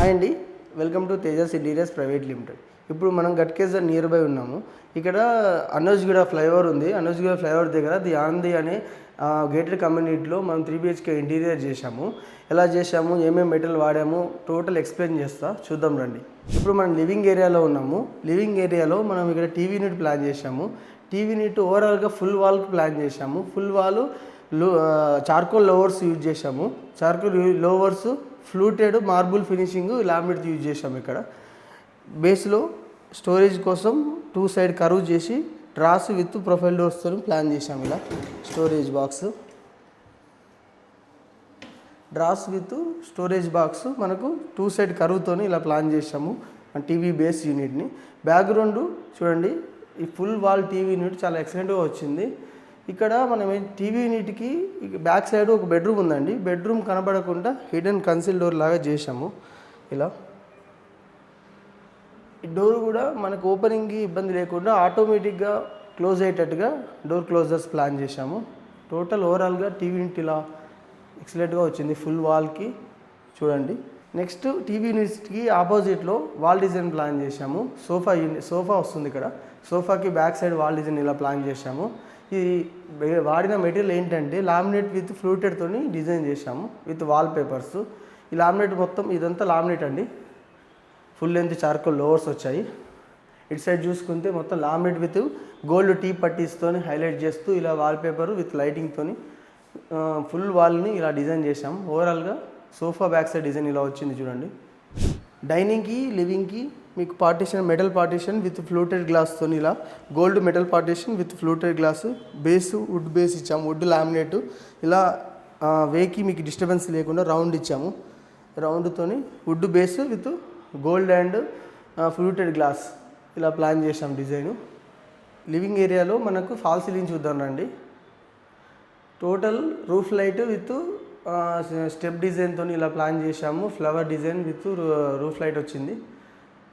Hi అండి, welcome to Tejas interiors private limited. ఇప్పుడు మనం గట్కేసర్ నియర్ బై ఉన్నాము. ఇక్కడ అనోజ్గూడ ఫ్లైఓవర్ ఉంది. అనోజ్గూడ ఫ్లైఓవర్ దగ్గర ది ఆనంది అనే గేటెడ్ కమ్యూనిటీలో మనం 3BHK ఇంటీరియర్ చేశాము. ఎలా చేశాము, ఏమేమి మెటీరియల్ వాడాము టోటల్ ఎక్స్ప్లెయిన్ చేస్తా, చూద్దాం రండి. ఇప్పుడు మనం లివింగ్ ఏరియాలో ఉన్నాము. లివింగ్ ఏరియాలో మనం ఇక్కడ టీవీ యూనిట్ ప్లాన్ చేశాము. టీవీ యూనిట్ ఓవరాల్గా ఫుల్ వాల్కి ప్లాన్ చేశాము. Full wall charcoal louvers use చేశాము. Charcoal louvers fluted marble finishing laminate use చేసాము. ఇక్కడ బేస్లో స్టోరేజ్ కోసం 2 సైడ్ కర్వ్ చేసి డ్రాస్ విత్ ప్రొఫైల్ డోర్స్తో ప్లాన్ చేసాము. ఇలా storage box, drawers with storage box మనకు 2 సైడ్ కర్వ్తో ఇలా ప్లాన్ చేసాము టీవీ బేస్ యూనిట్ని. బ్యాక్గ్రౌండ్ చూడండి, ఈ ఫుల్ వాల్ టీవీ యూనిట్ చాలా ఎక్సలెంట్గా వచ్చింది. ఇక్కడ మనం టీవీ యూనిట్కి బ్యాక్ సైడ్ ఒక బెడ్రూమ్ ఉందండి. బెడ్రూమ్ కనబడకుండా హిడెన్ కన్సిల్ డోర్ లాగా చేసాము. ఇలా ఈ డోర్ కూడా మనకు ఓపెనింగ్కి ఇబ్బంది లేకుండా ఆటోమేటిక్గా క్లోజ్ అయ్యేటట్టుగా డోర్ క్లోజర్స్ ప్లాన్ చేసాము. టోటల్ ఓవరాల్గా టీవీ యూనిట్ ఇలా ఎక్సలెంట్గా వచ్చింది ఫుల్ వాల్కి. చూడండి, నెక్స్ట్ టీవీ యూనిట్కి ఆపోజిట్లో వాల్ డిజైన్ ప్లాన్ చేసాము. సోఫా వస్తుంది ఇక్కడ. సోఫాకి బ్యాక్ సైడ్ వాల్ డిజైన్ ఇలా ప్లాన్ చేసాము. ఈ వాడిన మెటీరియల్ ఏంటంటే లామినేట్ విత్ ఫ్లూటెడ్తో డిజైన్ చేసాము విత్ వాల్ పేపర్స్. ఈ లామినేట్ మొత్తం ఇదంతా లామినేట్ అండి. ఫుల్ లెంత్ చార్కోల్ లోవర్స్ వచ్చాయి. ఇటు సైడ్ చూసుకుంటే మొత్తం లామినేట్ విత్ గోల్డ్ టీ పట్టీస్తో హైలైట్ చేస్తూ ఇలా వాల్ పేపర్ విత్ లైటింగ్తో ఫుల్ వాల్ని ఇలా డిజైన్ చేసాము. ఓవరాల్గా సోఫా బ్యాక్ సైడ్ డిజైన్ ఇలా వచ్చింది చూడండి. డైనింగ్కి లివింగ్కి మీకు partition, metal partition with fluted గ్లాస్తో ఇలా gold metal partition with fluted glass. Base wood base ఇచ్చాము, వుడ్ లామినేట్. ఇలా వేకి మీకు డిస్టర్బెన్స్ లేకుండా రౌండ్ ఇచ్చాము. రౌండ్తోని wood base with gold and fluted glass ఇలా ప్లాన్ చేసాం డిజైను. లివింగ్ ఏరియాలో మనకు ఫాల్ సీలింగ్ చూద్దాం రండి. Total roof light with step డిజైన్తో ఇలా ప్లాన్ చేశాము. Flower design with roof light వచ్చింది.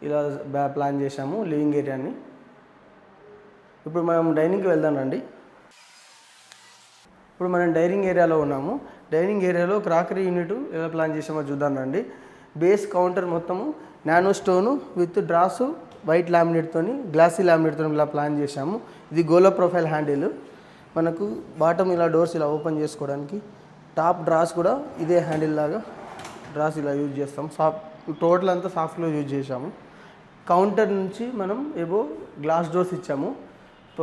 ఇలా ప్లాన్ చేశాము లివింగ్ ఏరియాని. ఇప్పుడు మనం డైనింగ్కి వెళ్దాం రండి. ఇప్పుడు మనం డైనింగ్ ఏరియాలో ఉన్నాము. డైనింగ్ ఏరియాలో క్రాకరీ యూనిట్ ఎలా ప్లాన్ చేసామో చూద్దాం రండి. బేస్ కౌంటర్ మొత్తము nano stone with drawers white లామినేట్తో గ్లాసీ లామినేట్తో ఇలా ప్లాన్ చేశాము. ఇది గోలా ప్రొఫైల్ హ్యాండిల్. మనకు బాటమ్ ఇలా డోర్స్ ఇలా ఓపెన్ చేసుకోవడానికి. టాప్ డ్రాస్ కూడా ఇదే హ్యాండిల్ లాగా డ్రాస్ ఇలా యూజ్ చేస్తాం. టోటల్ అంతా సాఫ్ట్లో యూజ్ చేసాము. కౌంటర్ నుంచి మనం ఏవో గ్లాస్ డోర్స్ ఇచ్చాము.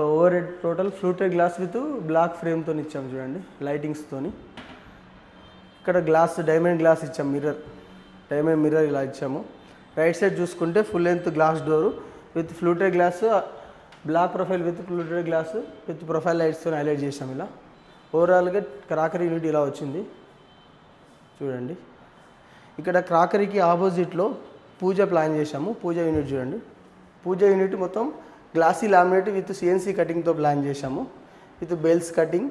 Overhead total fluted glass with black ఫ్రేమ్తో ఇచ్చాము చూడండి, లైటింగ్స్తోని. ఇక్కడ గ్లాస్ డైమండ్ గ్లాస్ ఇచ్చాము, డైమండ్ మిర్రర్ ఇలా ఇచ్చాము. రైట్ సైడ్ చూసుకుంటే full length glass door with fluted glass, black profile with fluted glass with profile లైట్స్తో హైలైట్ చేసాము. ఇలా ఓవరాల్గా క్రాకరీ యూనిట్ ఇలా వచ్చింది చూడండి. ఇక్కడ క్రాకరీకి ఆపోజిట్లో పూజ ప్లాన్ చేసాము. పూజ యూనిట్ చూడండి. పూజ యూనిట్ మొత్తం గ్లాసీ లామినేట్ విత్ CNC కటింగ్తో ప్లాన్ చేసాము. విత్ బెల్స్ కటింగ్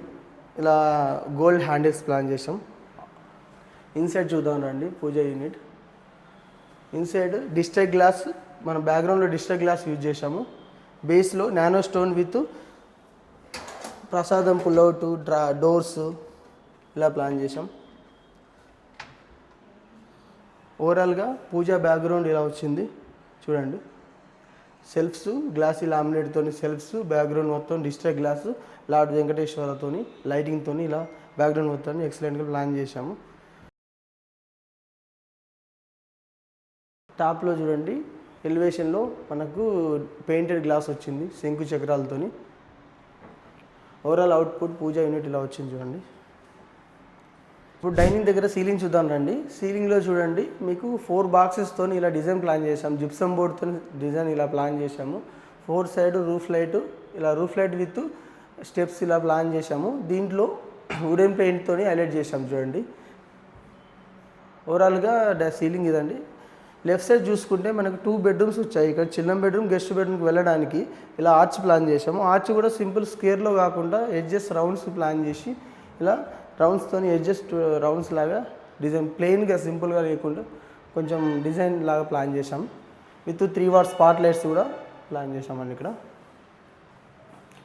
ఇలా గోల్డ్ హ్యాండిల్స్ ప్లాన్ చేసాం. ఇన్సైడ్ చూద్దాం రండి. పూజ యూనిట్ ఇన్సైడ్ డిస్ట్రక్ట్ గ్లాస్, మన బ్యాక్గ్రౌండ్లో డిస్ట్రక్ట్ గ్లాస్ యూజ్ చేసాము. బేస్లో నానో స్టోన్ విత్ ప్రసాదం పుల్అవుట్ డోర్స్ ఇలా ప్లాన్ చేసాం. ఓవరాల్గా పూజా బ్యాక్గ్రౌండ్ ఇలా వచ్చింది చూడండి. సెల్ఫ్స్ గ్లాసీ లామినేట్తో సెల్ఫ్స్, బ్యాక్గ్రౌండ్ మొత్తం డిస్ట్రక్ట్ గ్లాస్ లార్డ్ వెంకటేశ్వరతో లైటింగ్తో ఇలా బ్యాక్గ్రౌండ్ మొత్తాన్ని ఎక్సలెంట్గా ప్లాన్ చేశాము. టాప్లో చూడండి, ఎలివేషన్లో మనకు పెయింటెడ్ గ్లాస్ వచ్చింది శంకు చక్రాలతో. ఓవరాల్ అవుట్పుట్ పూజా యూనిట్ ఇలా వచ్చింది చూడండి. ఇప్పుడు డైనింగ్ దగ్గర సీలింగ్ చూద్దాం రండి. సీలింగ్లో చూడండి, మీకు 4 బాక్సెస్తో ఇలా డిజైన్ ప్లాన్ చేసాము. జిప్సమ్ బోర్డ్తో డిజైన్ ఇలా ప్లాన్ చేసాము. 4 సైడ్ రూఫ్ లైట్, ఇలా రూఫ్ లైట్ విత్ స్టెప్స్ ఇలా ప్లాన్ చేసాము. దీంట్లో వుడెన్ పెయింట్తో హైలైట్ చేసాము చూడండి. ఓవరాల్గా సీలింగ్ ఇదండి. లెఫ్ట్ సైడ్ చూసుకుంటే మనకు 2 బెడ్రూమ్స్ వచ్చాయి. ఇక్కడ చిన్న బెడ్రూమ్, గెస్ట్ బెడ్రూమ్కి వెళ్ళడానికి ఇలా ఆర్చ్ ప్లాన్ చేసాము. ఆర్చ్ కూడా సింపుల్ స్క్వేర్లో కాకుండా ఎడ్జెస్ రౌండ్స్ ప్లాన్ చేసి ఇలా రౌండ్స్తో ఎడ్జెస్ రౌండ్స్ లాగా డిజైన్ ప్లెయిన్గా సింపుల్గా లేకుండా కొంచెం డిజైన్ లాగా ప్లాన్ చేసాం. విత్ 3 వాట్ స్పాట్ లైట్స్ కూడా ప్లాన్ చేసామండి. ఇక్కడ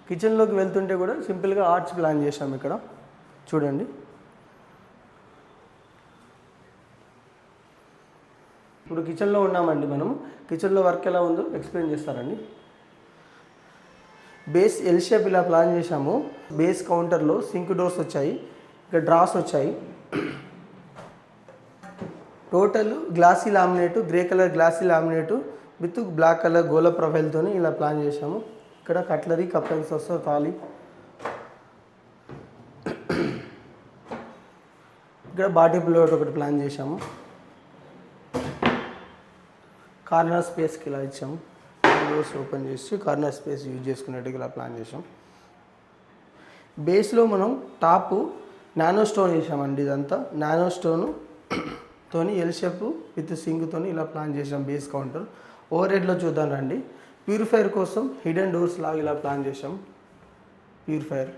కిచెన్లోకి వెళ్తుంటే కూడా సింపుల్గా ఆర్చ్ ప్లాన్ చేసాం ఇక్కడ చూడండి. ఇప్పుడు కిచెన్లో ఉన్నామండి. మనం కిచెన్లో వర్క్ ఎలా ఉందో ఎక్స్ప్లెయిన్ చేస్తారండి. బేస్ ఎల్ షేప్ ఇలా ప్లాన్ చేశాము. బేస్ కౌంటర్లో సింక్ డోర్స్ వచ్చాయి, ఇక్కడ డ్రాస్ వచ్చాయి. Total glossy laminate, grey colour glossy laminate with black colour Gola ప్రొఫైల్తో ఇలా ప్లాన్ చేశాము. ఇక్కడ cutlery cup and saucer thali, ఇక్కడ బాడీ ప్లేట్ ఒకటి ప్లాన్ చేశాము. కార్నర్ స్పేస్కి ఇలా ఇచ్చాము. డోర్స్ ఓపెన్ చేసి కార్నర్ స్పేస్ యూజ్ చేసుకునేట్టుగా ఇలా ప్లాన్ చేసాం. బేస్లో మనం టాపు నానో స్టోన్ వేసామండి. ఇదంతా నానో స్టోను తోని ఎల్ షేప్ విత్ సింక్తోని ఇలా ప్లాన్ చేసాం. బేస్ కౌంటర్ ఓవర్ హెడ్లో చూద్దాం రండి. ప్యూరిఫైయర్ కోసం హిడెన్ డోర్స్ లాగా ఇలా ప్లాన్ చేసాం. ప్యూరిఫైయర్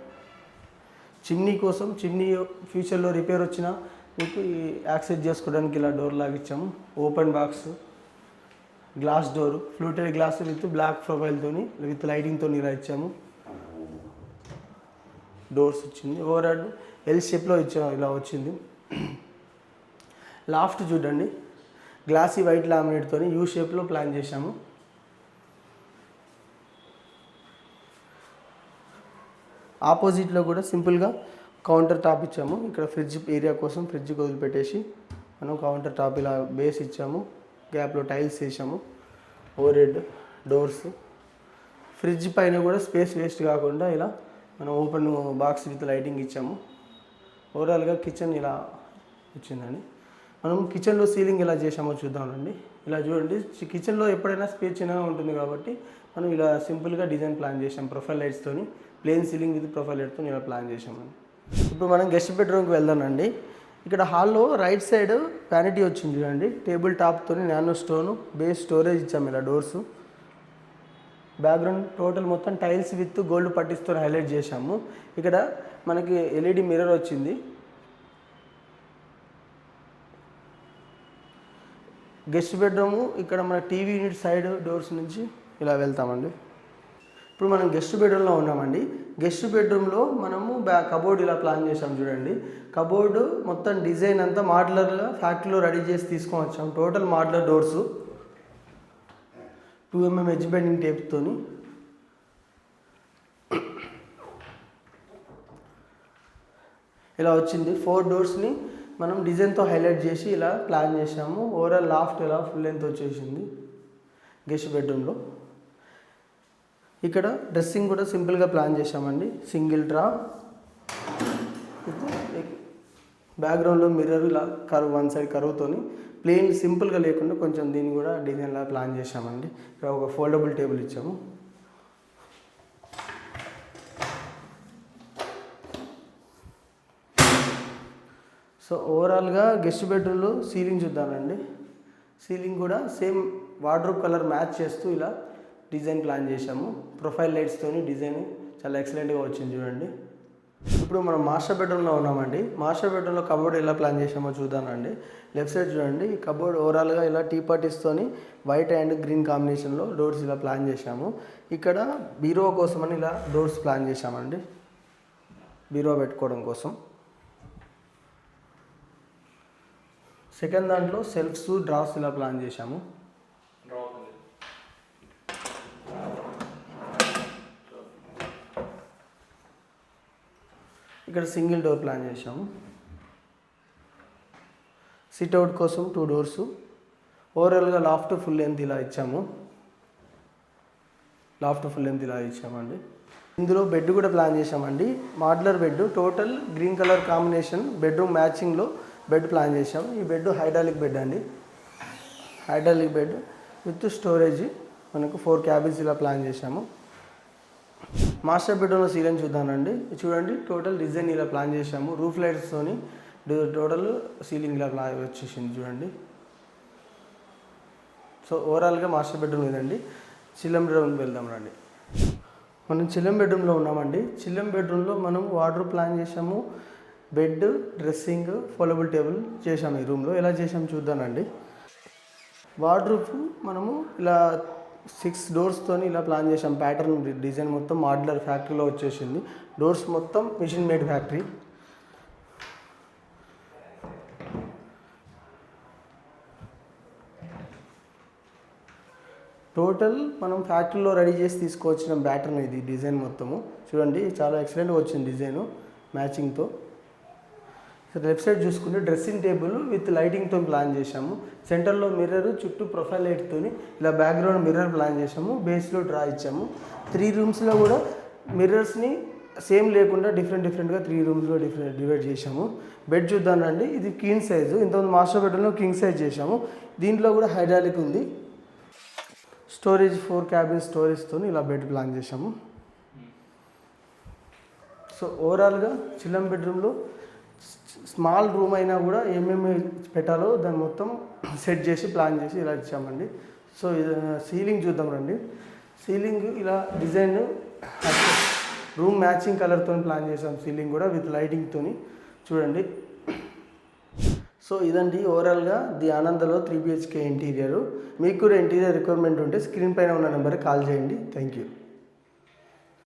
చిమ్నీ కోసం, చిమ్నీ ఫ్యూచర్లో రిపేర్ వచ్చినా మీకు యాక్సెస్ చేసుకోవడానికి ఇలా డోర్ లాగా ఇచ్చాము. Open box, glass door, fluted glass with black ప్రొఫైల్తో విత్ లైటింగ్తో ఇలా ఇచ్చాము. డోర్స్ వచ్చింది. ఓవర్ హెడ్ ఎల్ షేప్లో ఇచ్చాము, ఇలా వచ్చింది. లాఫ్ట్ చూడండి, గ్లాసీ వైట్ లామినేట్తో యూ షేప్లో ప్లాన్ చేశాము. ఆపోజిట్లో కూడా సింపుల్గా కౌంటర్ టాప్ ఇచ్చాము. ఇక్కడ ఫ్రిడ్జ్ ఏరియా కోసం ఫ్రిడ్జ్ వదిలిపెట్టేసి మనం కౌంటర్ టాప్ ఇలా బేస్ ఇచ్చాము. గ్యాప్లో టైల్స్ వేసాము. ఓవర్ హెడ్ డోర్స్, ఫ్రిడ్జ్ పైన కూడా స్పేస్ వేస్ట్ కాకుండా ఇలా మనం ఓపెన్ బాక్స్ విత్ లైటింగ్ ఇచ్చాము. ఓవరాల్గా కిచెన్ ఇలా వచ్చిందండి. మనం కిచెన్లో సీలింగ్ ఎలా చేసామో చూద్దామండి. ఇలా చూడండి, కిచెన్లో ఎప్పుడైనా స్పేస్ చిన్నగా ఉంటుంది కాబట్టి మనం ఇలా సింపుల్గా డిజైన్ ప్లాన్ చేసాం. ప్రొఫైల్ లైట్స్తోని ప్లేన్ సీలింగ్ విత్ ప్రొఫైల్ లైట్తో ఇలా ప్లాన్ చేసామండి. ఇప్పుడు మనం గెస్ట్ బెడ్రూమ్కి వెళ్దామండి. ఇక్కడ హాల్లో రైట్ సైడ్ వ్యానిటీ వచ్చింది చూడండి. టేబుల్ టాప్తో నానో స్టోను, బేస్ స్టోరేజ్ ఇచ్చాము. ఇలా డోర్సు, బ్యాక్గ్రౌండ్ టోటల్ మొత్తం టైల్స్ విత్ గోల్డ్ పట్టిస్తో హైలైట్ చేశాము. ఇక్కడ మనకి ఎల్ఈడి మిర్రర్ వచ్చింది. గెస్ట్ బెడ్రూము ఇక్కడ మన టీవీ యూనిట్ సైడ్ డోర్స్ నుంచి ఇలా వెళ్తామండి. ఇప్పుడు మనం గెస్ట్ బెడ్రూమ్లో ఉన్నామండి. గెస్ట్ బెడ్రూమ్లో మనము కబోర్డ్ ఇలా ప్లాన్ చేసాం చూడండి. కబోర్డు మొత్తం డిజైన్ అంతా మాడ్యులర్గా ఫ్యాక్టరీలో రెడీ చేసి తీసుకొని వచ్చాం. Total modular doors 2mm edge bending టేప్తోని ఇలా వచ్చింది. 4 డోర్స్ని మనం డిజైన్తో హైలైట్ చేసి ఇలా ప్లాన్ చేసాము. ఓవరాల్ లాఫ్ట్ ఇలా ఫుల్ లెంత్ వచ్చేసింది గెస్ట్ బెడ్రూమ్లో. ఇక్కడ డ్రెస్సింగ్ కూడా సింపుల్గా ప్లాన్ చేసామండి. సింగిల్ డ్రా, బ్యాక్గ్రౌండ్లో మిర్రర్ ఇలా కర్వ్, వన్ సైడ్ కర్వ్తోని ప్లెయిన్ సింపుల్గా లేకుండా కొంచెం దీన్ని కూడా డిజైన్లా ప్లాన్ చేసామండి. ఇక్కడ ఒక ఫోల్డబుల్ టేబుల్ ఇచ్చాము. సో ఓవరాల్గా గెస్ట్ బెడ్రూమ్లో సీలింగ్ చూద్దామండి. సీలింగ్ కూడా సేమ్ వార్డ్రోబ్ కలర్ మ్యాచ్ చేస్తూ ఇలా డిజైన్ ప్లాన్ చేసాము. ప్రొఫైల్ లైట్స్తోని డిజైన్ చాలా ఎక్సలెంట్గా వచ్చింది చూడండి. ఇప్పుడు మనం మాస్టర్ బెడ్రూమ్లో ఉన్నామండి. మాస్టర్ బెడ్రూమ్లో కబోర్డ్ ఎలా ప్లాన్ చేసామో చూద్దామండి. లెఫ్ట్ సైడ్ చూడండి, ఈ కబోర్డ్ ఓవరాల్గా ఇలా టీ పార్టీస్తోని వైట్ అండ్ గ్రీన్ కాంబినేషన్లో డోర్స్ ఇలా ప్లాన్ చేసాము. ఇక్కడ బీరో కోసమని ఇలా డోర్స్ ప్లాన్ చేసామండి, బీరో పెట్టుకోవడం కోసం. సెకండ్ దాంట్లో సెల్ఫ్స్, డ్రాస్ ఇలా ప్లాన్ చేసాము. ఇక్కడ సింగిల్ డోర్ ప్లాన్ చేసాము. సిట్అవుట్ కోసం 2 డోర్సు. ఓవరాల్గా లాఫ్ట్ ఫుల్ లెంత్ ఇలా ఇచ్చాము. ఇచ్చామండి. ఇందులో బెడ్ కూడా ప్లాన్ చేసామండి. Modular bed, total green colour combination bedroom మ్యాచింగ్లో బెడ్ ప్లాన్ చేసాము. ఈ బెడ్ హైడ్రాలిక్ బెడ్ అండి. హైడ్రాలిక్ బెడ్ విత్ స్టోరేజ్ మనకు 4 క్యాబిన్స్ ఇలా ప్లాన్ చేసాము. మాస్టర్ బెడ్రూమ్లో సీలింగ్ చూద్దానండి. చూడండి, టోటల్ డిజైన్ ఇలా ప్లాన్ చేసాము. రూఫ్ లైట్స్తోని టోటల్ సీలింగ్ ఇలా వచ్చేసింది చూడండి. సో ఓవరాల్గా మాస్టర్ బెడ్రూమ్ ఇదండి. చిల్లం బెడ్రూమ్కి వెళ్దాం రండి. మనం చిల్లం బెడ్రూమ్లో ఉన్నామండి. చిల్లం బెడ్రూమ్లో మనం వార్డ్రోబ్ ప్లాన్ చేసాము. బెడ్, డ్రెస్సింగ్, ఫోల్డబుల్ టేబుల్ చేసాము. ఈ రూమ్లో ఎలా చేసాము చూద్దానండి. వార్డ్రోబ్ మనము ఇలా 6 డోర్స్తో ఇలా ప్లాన్ చేసాం. ప్యాటర్న్ డిజైన్ మొత్తం మాడ్యులర్ ఫ్యాక్టరీలో వచ్చేసింది. డోర్స్ మొత్తం మిషన్ మేడ్ ఫ్యాక్టరీ. టోటల్ మనం ఫ్యాక్టరీలో రెడీ చేసి తీసుకొచ్చిన బ్యాటర్న్ ఇది డిజైన్ మొత్తము చూడండి, చాలా ఎక్సలెంట్గా వచ్చింది డిజైను మ్యాచింగ్తో. లెఫ్ట్ సైడ్ చూసుకుంటే డ్రెస్సింగ్ టేబుల్ విత్ లైటింగ్తో ప్లాన్ చేసాము. సెంటర్లో మిర్రర్, చుట్టూ ప్రొఫైల్ లైట్తో ఇలా బ్యాక్గ్రౌండ్ మిర్రర్ ప్లాన్ చేసాము. బేస్లో డ్రా ఇచ్చాము. 3 రూమ్స్లో కూడా మిర్రర్స్ని సేమ్ లేకుండా డిఫరెంట్గా 3 రూమ్స్లో డివైడ్ చేసాము. బెడ్ చూద్దానండి, ఇది క్వీన్ సైజు. ఇంతకుముందు మాస్టర్ బెడ్రూమ్లో కింగ్ సైజ్ చేసాము. దీంట్లో కూడా హైడ్రాలిక్ ఉంది. స్టోరేజ్ 4 క్యాబిన్ స్టోరేజ్తో ఇలా బెడ్ ప్లాన్ చేసాము. సో ఓవరాల్గా చిల్లం బెడ్రూమ్లో స్మాల్ రూమ్ అయినా కూడా ఏమేమి పెట్టాలో దాన్ని మొత్తం సెట్ చేసి ప్లాన్ చేసి ఇలా ఇచ్చామండి. సో సీలింగ్ చూద్దాం రండి. సీలింగ్ ఇలా డిజైన్ రూమ్ మ్యాచింగ్ కలర్తో ప్లాన్ చేసాం. సీలింగ్ కూడా విత్ లైటింగ్తో చూడండి. సో ఇదండి ఓవరాల్గా ది ఆనందలో 3 BHK ఇంటీరియర్. మీకు కూడా ఇంటీరియర్ రిక్వైర్మెంట్ ఉంటే స్క్రీన్ పైన ఉన్న నెంబర్కి కాల్ చేయండి. Thank you.